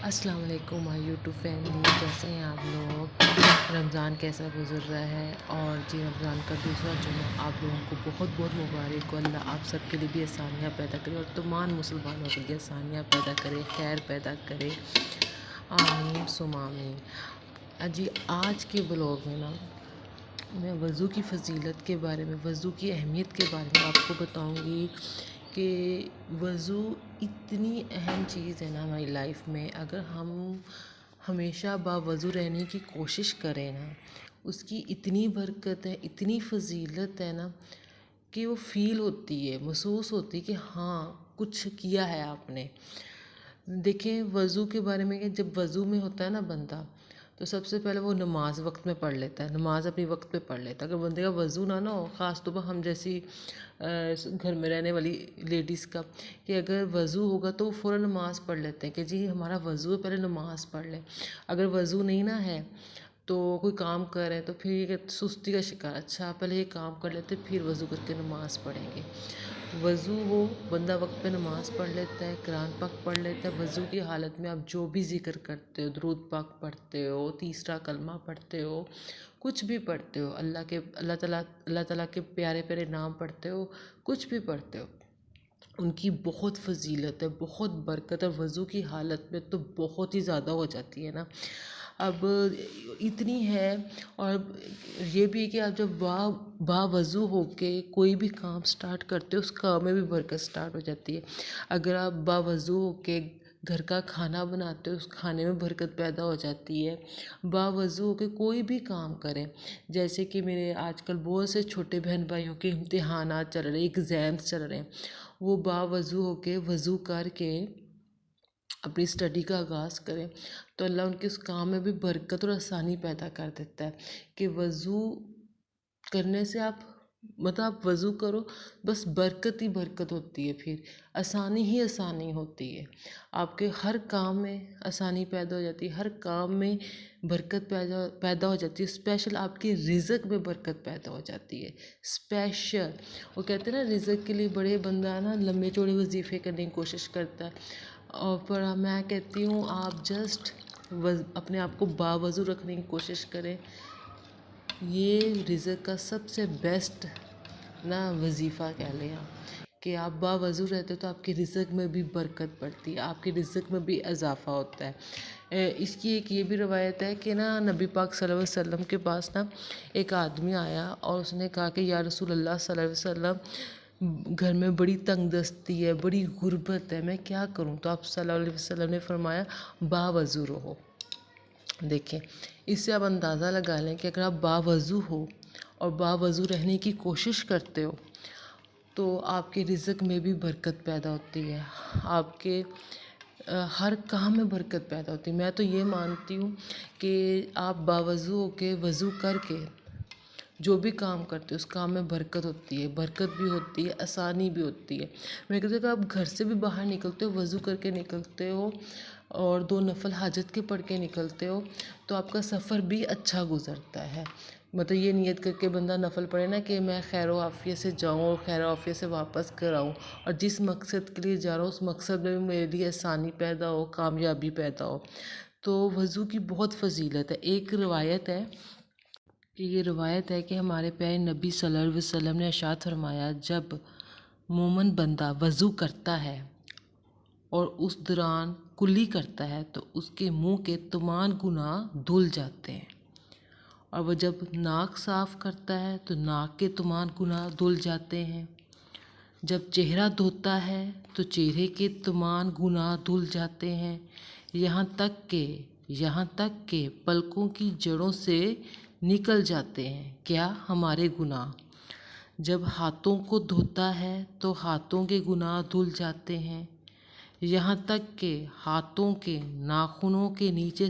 السلام علیکم مائی YouTube family, کیسے ہیں آپ لوگ؟ رمضان کیسا گزر رہا ہے؟ اور جی رمضان کا دوسرا جمعہ آپ لوگوں کو بہت بہت مبارک ہو۔ اللہ آپ سب کے لیے بھی آسانیاں پیدا کرے اور تمام مسلمانوں کے لیے آسانیاں پیدا کرے، خیر پیدا کرے، آمین ثم آمین۔ جی آج کے بلاگ میں میں وضو کی فضیلت کے بارے میں، وضو کی اہمیت کے بارے میں آپ کو بتاؤں گی کہ وضو اتنی اہم چیز ہے ہماری لائف میں۔ اگر ہم ہمیشہ باوضو رہنے کی کوشش کریں اس کی اتنی برکت ہے، اتنی فضیلت ہے کہ وہ فیل ہوتی ہے، محسوس ہوتی ہے کہ ہاں کچھ کیا ہے آپ نے۔ دیکھیں وضو کے بارے میں کہ جب وضو میں ہوتا ہے بندہ، تو سب سے پہلے وہ نماز وقت میں پڑھ لیتا ہے، نماز اپنی وقت پہ پڑھ لیتا ہے۔ اگر بندے کا وضو نہ ہو، خاص طور پر ہم جیسی گھر میں رہنے والی لیڈیز کا، کہ اگر وضو ہوگا تو وہ فوراً نماز پڑھ لیتے ہیں کہ جی ہمارا وضو ہے، پہلے نماز پڑھ لیں۔ اگر وضو نہیں ہے تو کوئی کام کر رہے ہیں تو پھر یہ سستی کا شکار، اچھا پہلے یہ کام کر لیتے پھر وضو کر کے نماز پڑھیں گے۔ وضو ہو، بندہ وقت پہ نماز پڑھ لیتا ہے، قرآن پاک پڑھ لیتا ہے۔ وضو کی حالت میں آپ جو بھی ذکر کرتے ہو، درود پاک پڑھتے ہو، تیسرا کلمہ پڑھتے ہو، کچھ بھی پڑھتے ہو، اللہ تعالیٰ کے پیارے پیارے نام پڑھتے ہو، کچھ بھی پڑھتے ہو، ان کی بہت فضیلت ہے، بہت برکت ہے۔ وضو کی حالت میں تو بہت ہی زیادہ ہو جاتی ہے اب اتنی ہے۔ اور یہ بھی ہے کہ آپ جب باوضو ہو کے کوئی بھی کام سٹارٹ کرتے ہو، اس کام میں بھی برکت سٹارٹ ہو جاتی ہے۔ اگر آپ باوضو ہو کے گھر کا کھانا بناتے ہو، اس کھانے میں برکت پیدا ہو جاتی ہے۔ باوضو ہو کے کوئی بھی کام کریں، جیسے کہ میرے آج کل بہت سے چھوٹے بہن بھائیوں کے امتحانات چل رہے ہیں، ایگزامس چل رہے ہیں، وہ باوضو ہو کے وضو کر کے اپنی اسٹڈی کا آغاز کریں تو اللہ ان کے اس کام میں بھی برکت اور آسانی پیدا کر دیتا ہے۔ کہ وضو کرنے سے آپ وضو کرو، بس برکت ہی برکت ہوتی ہے، پھر آسانی ہی آسانی ہوتی ہے، آپ کے ہر کام میں آسانی پیدا ہو جاتی ہے، ہر کام میں برکت پیدا ہو جاتی ہے۔ اسپیشل آپ کے رزق میں برکت پیدا ہو جاتی ہے، اسپیشل وہ کہتے ہیں رزق کے لیے بڑے بندہ لمبے چوڑے وظیفے کرنے کی کوشش کرتا ہے، اور پر میں کہتی ہوں آپ جسٹ اپنے آپ کو باوضو رکھنے کی کوشش کریں۔ یہ رزق کا سب سے بیسٹ وظیفہ کہہ لیں کہ آپ باوضو رہتے ہو تو آپ کے رزق میں بھی برکت بڑھتی ہے، آپ کے رزق میں بھی اضافہ ہوتا ہے۔ اس کی ایک یہ بھی روایت ہے کہ نبی پاک صلی اللہ علیہ وسلم کے پاس ایک آدمی آیا اور اس نے کہا کہ یا رسول اللہ صلی اللہ علیہ وسلم، گھر میں بڑی تنگ دستی ہے، بڑی غربت ہے، میں کیا کروں؟ تو آپ صلی اللہ علیہ وسلم نے فرمایا باوضو رہو۔ دیکھیں اس سے آپ اندازہ لگا لیں کہ اگر آپ باوضو ہو اور باوضو رہنے کی کوشش کرتے ہو تو آپ کے رزق میں بھی برکت پیدا ہوتی ہے، آپ کے ہر کام میں برکت پیدا ہوتی ہے۔ میں تو یہ مانتی ہوں کہ آپ باوضو ہو کے وضو کر کے جو بھی کام کرتے ہو اس کام میں برکت ہوتی ہے، برکت بھی ہوتی ہے، آسانی بھی ہوتی ہے۔ میں کہتی ہوں کہ آپ گھر سے بھی باہر نکلتے ہو، وضو کر کے نکلتے ہو اور 2 نفل حاجت کے پڑھ کے نکلتے ہو تو آپ کا سفر بھی اچھا گزرتا ہے۔ مطلب یہ نیت کر کے بندہ نفل پڑھے کہ میں خیر و عافیت سے جاؤں اور خیر و عافیت سے واپس کر آؤں، اور جس مقصد کے لیے جا رہا ہوں اس مقصد میں بھی میرے لیے آسانی پیدا ہو، کامیابی پیدا ہو۔ تو وضو کی بہت فضیلت ہے۔ ایک روایت ہے کہ ہمارے پیارے نبی صلی اللہ علیہ وسلم نے ارشاد فرمایا، جب مومن بندہ وضو کرتا ہے اور اس دوران کلی کرتا ہے تو اس کے منہ کے تمام گناہ دھل جاتے ہیں، اور وہ جب ناک صاف کرتا ہے تو ناک کے تمام گناہ دھل جاتے ہیں، جب چہرہ دھوتا ہے تو چہرے کے تمام گناہ دھل جاتے ہیں، یہاں تک کہ پلکوں کی جڑوں سے نکل جاتے ہیں کیا؟ ہمارے گناہ۔ جب ہاتھوں کو دھوتا ہے تو ہاتھوں کے گناہ دھل جاتے ہیں، یہاں تک کہ ہاتھوں کے ناخنوں کے نیچے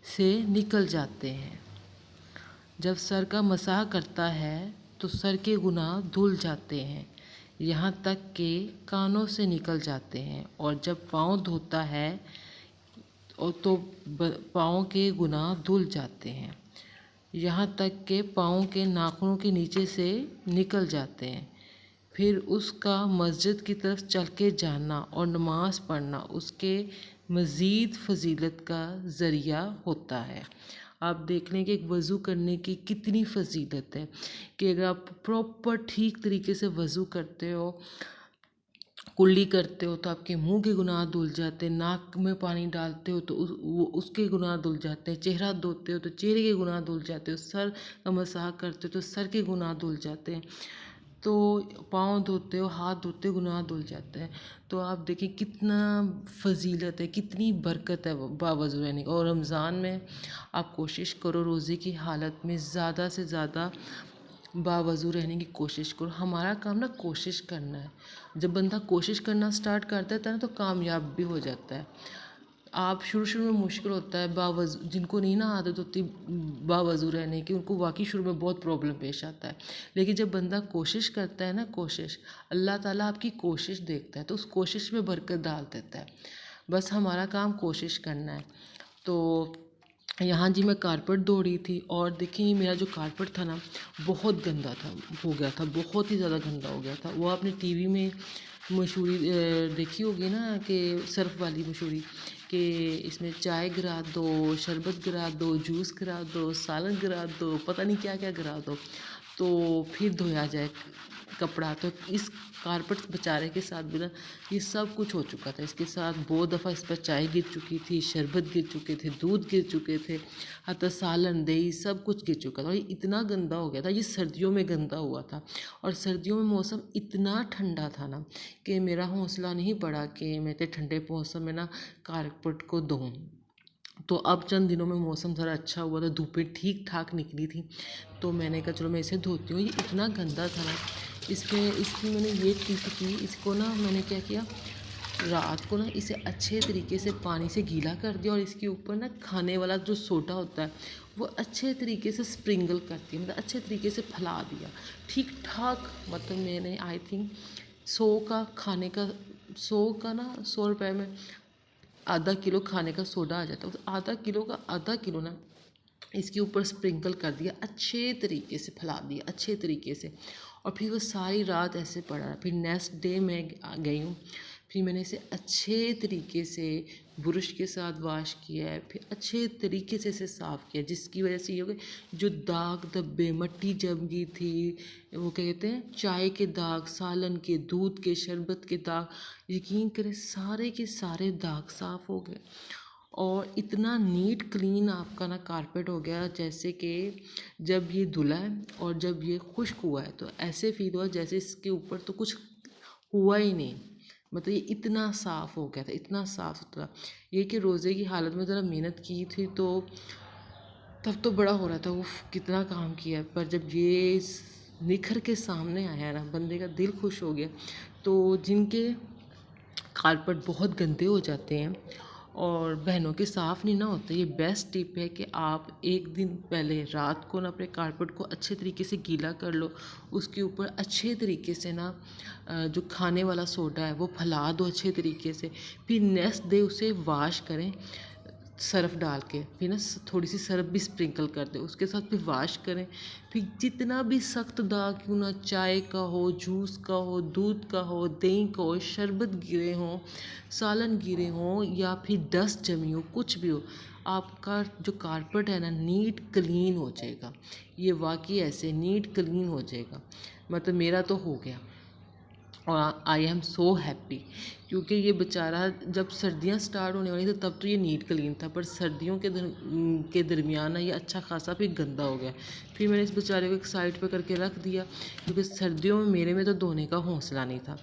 سے نکل جاتے ہیں۔ جب سر کا مسح کرتا ہے تو سر کے گناہ دھل جاتے ہیں، یہاں تک کہ کانوں سے نکل جاتے ہیں، اور جب پاؤں دھوتا ہے تو پاؤں کے گناہ دھل جاتے ہیں، یہاں تک کہ پاؤں کے ناخنوں کے نیچے سے نکل جاتے ہیں۔ پھر اس کا مسجد کی طرف چل کے جانا اور نماز پڑھنا اس کے مزید فضیلت کا ذریعہ ہوتا ہے۔ آپ دیکھ لیں کہ ایک وضو کرنے کی کتنی فضیلت ہے کہ اگر آپ پراپر ٹھیک طریقے سے وضو کرتے ہو، کلی کرتے ہو، تو آپ کے منہ کے گناہ دھل جاتے ہیں، ناک میں پانی ڈالتے ہو تو اس کے گناہ دھل جاتے ہیں، چہرہ دھوتے ہو تو چہرے کے گناہ دھل جاتے ہو، سر کا مسح کرتے ہو تو سر کے گناہ دھل جاتے ہیں، تو پاؤں دھوتے ہو، ہاتھ دھوتے ہو، گناہ دھل جاتے ہیں۔ تو آپ دیکھیں کتنا فضیلت ہے، کتنی برکت ہے باوضو رہنے کا۔ اور رمضان میں آپ کوشش کرو روزے کی حالت میں زیادہ سے زیادہ باوضو رہنے کی کوشش کرو۔ ہمارا کام نا کوشش کرنا ہے۔ جب بندہ کوشش کرنا سٹارٹ کر دیتا ہے نا تو کامیاب بھی ہو جاتا ہے۔ آپ شروع میں مشکل ہوتا ہے باوضو، جن کو نہیں نا عادت ہوتی باوضو رہنے کی، ان کو واقعی شروع میں بہت پرابلم پیش آتا ہے، لیکن جب بندہ کوشش کرتا ہے نا، کوشش، اللہ تعالیٰ آپ کی کوشش دیکھتا ہے تو اس کوشش میں برکت ڈال دیتا ہے۔ بس ہمارا کام کوشش کرنا ہے۔ تو یہاں جی میں کارپٹ دھو رہی تھی اور دیکھیں یہ میرا جو کارپٹ تھا نا بہت گندا تھا، ہو گیا تھا، بہت ہی زیادہ گندا ہو گیا تھا۔ وہ آپ نے ٹی وی میں مشہوری دیکھی ہوگی نا کہ سرف والی مشہوری کہ اس میں چائے گرا دو، شربت گرا دو، جوس گرا دو، سالن گرا دو، پتہ نہیں کیا کیا گرا دو تو پھر دھویا جائے کپڑا۔ تو اس کارپٹ بیچارے کے ساتھ بھی نا یہ سب کچھ ہو چکا تھا۔ اس کے ساتھ بہت دفعہ اس پر چائے گر چکی تھی، شربت گر چکے تھے، دودھ گر چکے تھے، حتیٰ سالن دہی سب کچھ گر چکا تھا، اور یہ اتنا گندا ہو گیا تھا۔ یہ سردیوں میں گندا ہوا تھا، اور سردیوں میں موسم اتنا ٹھنڈا تھا نا کہ میرا حوصلہ نہیں پڑا کہ میں اتنے ٹھنڈے موسم میں نا کارپٹ کو دھوؤں۔ تو اب چند دنوں میں موسم ذرا اچھا ہوا تھا، دھوپیں ٹھیک ٹھاک نکلی تھیں، تو میں نے کہا چلو میں اسے دھوتی ہوں۔ یہ اتنا گندا تھا نا، اس کی میں نے یہ ٹپ کی، اس کو نا میں نے کیا کیا، رات کو نا اسے اچھے طریقے سے پانی سے گیلا کر دیا، اور اس کے اوپر نا کھانے والا جو سوڈا ہوتا ہے وہ اچھے طریقے سے اسپرنگل کر دیا، مطلب اچھے طریقے سے پھیلا دیا ٹھیک ٹھاک۔ مطلب میں نے آئی تھنک 100 کا کھانے کا، 100 کا نا 100 روپے میں آدھا کلو کھانے کا سوڈا آ جاتا ہے، آدھا کلو کا آدھا کلو نا اس کے اوپر اسپرنکل کر دیا، اچھے طریقے سے پھیلا دیا اچھے طریقے سے، اور پھر وہ ساری رات ایسے پڑا رہا۔ پھر نیکسٹ ڈے میں گئی ہوں، پھر میں نے اسے اچھے طریقے سے برش کے ساتھ واش کیا ہے، پھر اچھے طریقے سے اسے صاف کیا، جس کی وجہ سے یہ ہو گیا جو داغ دھبے، مٹی جم گئی تھی، وہ کیا کہتے ہیں چائے کے داغ، سالن کے، دودھ کے، شربت کے داغ، یقین کریں سارے کے سارے داغ صاف ہو گئے، اور اتنا نیٹ کلین آپ کا نا کارپیٹ ہو گیا جیسے کہ جب یہ دھلا ہے اور جب یہ خشک ہوا ہے تو ایسے فیل ہوا جیسے اس کے اوپر تو کچھ ہوا ہی نہیں، مطلب یہ اتنا صاف ہو گیا تھا، اتنا صاف ستھرا۔ یہ کہ روزے کی حالت میں ذرا محنت کی تھی تو تب تو بڑا ہو رہا تھا، اف کتنا کام کیا ہے، پر جب یہ نکھر کے سامنے آیا نا بندے کا دل خوش ہو گیا۔ تو جن کے کارپٹ بہت گندے ہو جاتے ہیں اور بہنوں کے صاف نہیں نہ ہوتے، یہ بیسٹ ٹپ ہے کہ آپ ایک دن پہلے رات کو نا اپنے کارپٹ کو اچھے طریقے سے گیلا کر لو، اس کے اوپر اچھے طریقے سے نا جو کھانے والا سوڈا ہے وہ پھیلا دو اچھے طریقے سے، پھر نیکسٹ ڈے اسے واش کریں سرف ڈال کے، پھر نا تھوڑی سی سرف بھی اسپرنکل کر دیں اس کے ساتھ، پھر واش کریں، پھر جتنا بھی سخت داغ کیوں نہ چائے کا ہو، جوس کا ہو، دودھ کا ہو، دہی کا ہو، شربت گرے ہوں، سالن گرے ہوں، یا پھر ڈسٹ جمی ہو، کچھ بھی ہو، آپ کا جو کارپٹ ہے نا نیٹ کلین ہو جائے گا۔ یہ واقعی ایسے نیٹ کلین ہو جائے گا، مطلب میرا تو ہو گیا، اور آئی ایم سو ہیپی، کیونکہ یہ بیچارہ جب سردیاں سٹارٹ ہونے والی تھیں تب تو یہ نیٹ کلین تھا، پر سردیوں کے درمیان یہ اچھا خاصا پھر گندا ہو گیا۔ پھر میں نے اس بیچارے کو ایک سائڈ پہ کر کے رکھ دیا، کیونکہ سردیوں میں میرے میں تو دھونے کا حوصلہ نہیں تھا،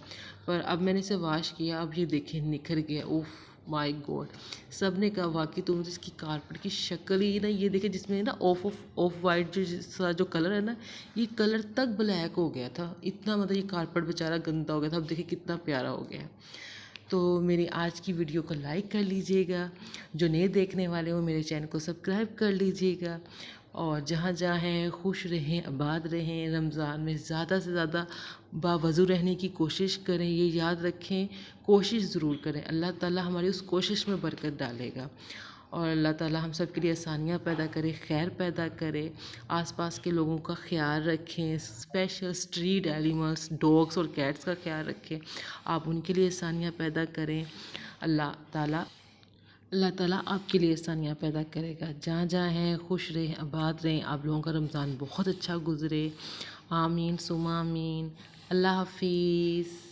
پر اب میں نے اسے واش کیا، اب یہ دیکھیں نکھر گیا، اوف مائی گوڈ۔ سب نے کہا واقعی تم اس کی کارپٹ کی شکل ہی نا، یہ دیکھیں جس میں نا آف وائٹ جو کلر ہے نا، یہ کلر تک بلیک ہو گیا تھا، اتنا مطلب یہ کارپٹ بیچارہ گندا ہو گیا تھا، اب دیکھیں کتنا پیارا ہو گیا ہے۔ تو میری آج کی ویڈیو کو لائک کر لیجئے گا، جو نئے دیکھنے والے ہوں میرے چینل کو سبسکرائب کر لیجئے گا، اور جہاں جہاں ہیں خوش رہیں، آباد رہیں، رمضان میں زیادہ سے زیادہ باوضو رہنے کی کوشش کریں، یہ یاد رکھیں کوشش ضرور کریں، اللہ تعالیٰ ہماری اس کوشش میں برکت ڈالے گا، اور اللہ تعالیٰ ہم سب کے لیے آسانیاں پیدا کرے، خیر پیدا کرے، آس پاس کے لوگوں کا خیال رکھیں، اسپیشل اسٹریٹ اینیملس ڈاگس اور کیٹس کا خیال رکھیں، آپ ان کے لیے آسانیاں پیدا کریں۔ اللہ تعالیٰ اللہ تعالیٰ آپ کے لیے آسانیاں پیدا کرے گا، جہاں جہاں ہیں خوش رہیں، آباد رہیں، آپ لوگوں کا رمضان بہت اچھا گزرے، آمین ثم آمین۔ اللہ حافظ۔